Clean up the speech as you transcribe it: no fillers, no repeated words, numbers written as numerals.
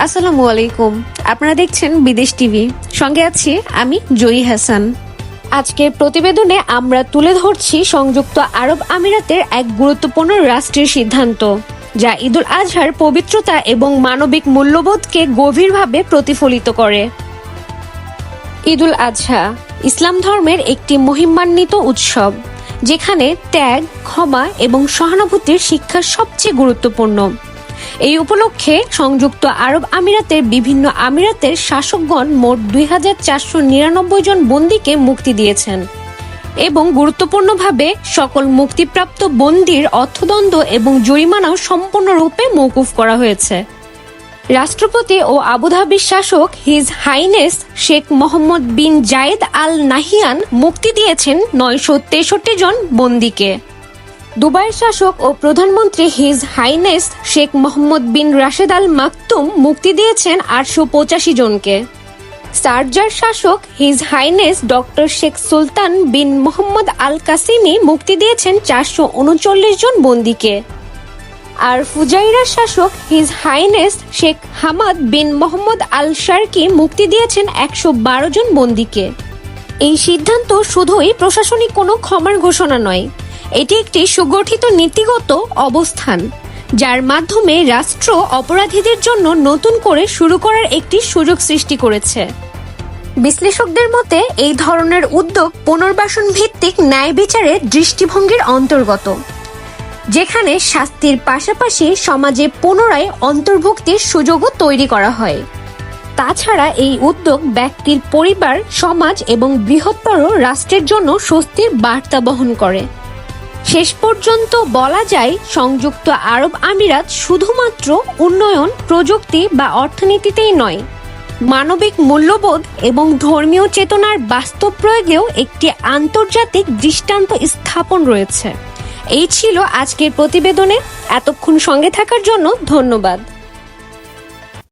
আসসালামু আলাইকুম। আপনারা দেখছেন বিদেশ টিভি, সঙ্গে আছি আমি জয়ী হাসান। আজকের প্রতিবেদনে আমরা তুলে ধরছি সংযুক্ত আরব আমিরাতের এক গুরুত্বপূর্ণ রাষ্ট্রীয় সিদ্ধান্ত, যা ঈদুল আজহার পবিত্রতা এবং মানবিক মূল্যবোধকে গভীরভাবে প্রতিফলিত করে। ঈদুল আজহা ইসলাম ধর্মের একটি মহিমান্বিত উৎসব, যেখানে ত্যাগ, ক্ষমা এবং সহানুভূতির শিক্ষা সবচেয়ে গুরুত্বপূর্ণ। এই উপলক্ষে সংযুক্ত আরব আমিরাতের বিভিন্ন আমিরাতের শাসকগণ মোট 2499 জন বন্দীকে মুক্তি দিয়েছেন এবং গুরুত্বপূর্ণভাবে সকল মুক্তিপ্রাপ্ত বন্দীর অর্থদণ্ড এবং জরিমানাও সম্পূর্ণরূপে মওকুফ করা হয়েছে। রাষ্ট্রপতি ও আবুধাবির শাসক his highness Sheikh Mohammed bin Zayed Al Nahyan মুক্তি দিয়েছেন 963 জন বন্দীকে। দুবাইয়ের শাসক ও প্রধানমন্ত্রী his highness Sheikh Mohammed bin Rashid Al Maktoum মুক্তি দিয়েছেন 885 জনকে। শারজার শাসক his highness doctor Sheikh Sultan bin Mohammed Al Qasimi মুক্তি দিয়েছেন 439 জন বন্দীকে। আর ফুজাইরার শাসক his highness Sheikh Hamad bin Mohammed Al Sharqi মুক্তি দিয়েছেন 112 জন বন্দীকে। এই সিদ্ধান্ত শুধুই প্রশাসনিক কোনো ক্ষমার ঘোষণা নয়, এটি একটি সুগঠিত নীতিগত অবস্থান, যার মাধ্যমে রাষ্ট্র অপরাধীদের জন্য নতুন করে শুরু করার একটি সুযোগ সৃষ্টি করেছে। বিশ্লেষকদের মতে এই ধরনের উদ্যোগ পুনর্বাসন ভিত্তিক ন্যায় বিচারের দৃষ্টিভঙ্গির অন্তর্গত, যেখানে শাস্তির পাশাপাশি সমাজে পুনরায় অন্তর্ভুক্তির সুযোগও তৈরি করা হয়। তাছাড়া এই উদ্যোগ ব্যক্তির পরিবার, সমাজ এবং বৃহত্তর রাষ্ট্রের জন্য স্বস্তির বার্তা বহন করে। শেষ পর্যন্ত বলা যায়, সংযুক্ত আরব আমিরাত শুধুমাত্র উন্নয়ন, প্রযুক্তি বা অর্থনীতিতেই নয়, মানবিক মূল্যবোধ এবং ধর্মীয় চেতনার বাস্তব প্রয়োগেও একটি আন্তর্জাতিক দৃষ্টান্ত স্থাপন রয়েছে। এই ছিল আজকের প্রতিবেদনে। এতক্ষণ সঙ্গে থাকার জন্য ধন্যবাদ।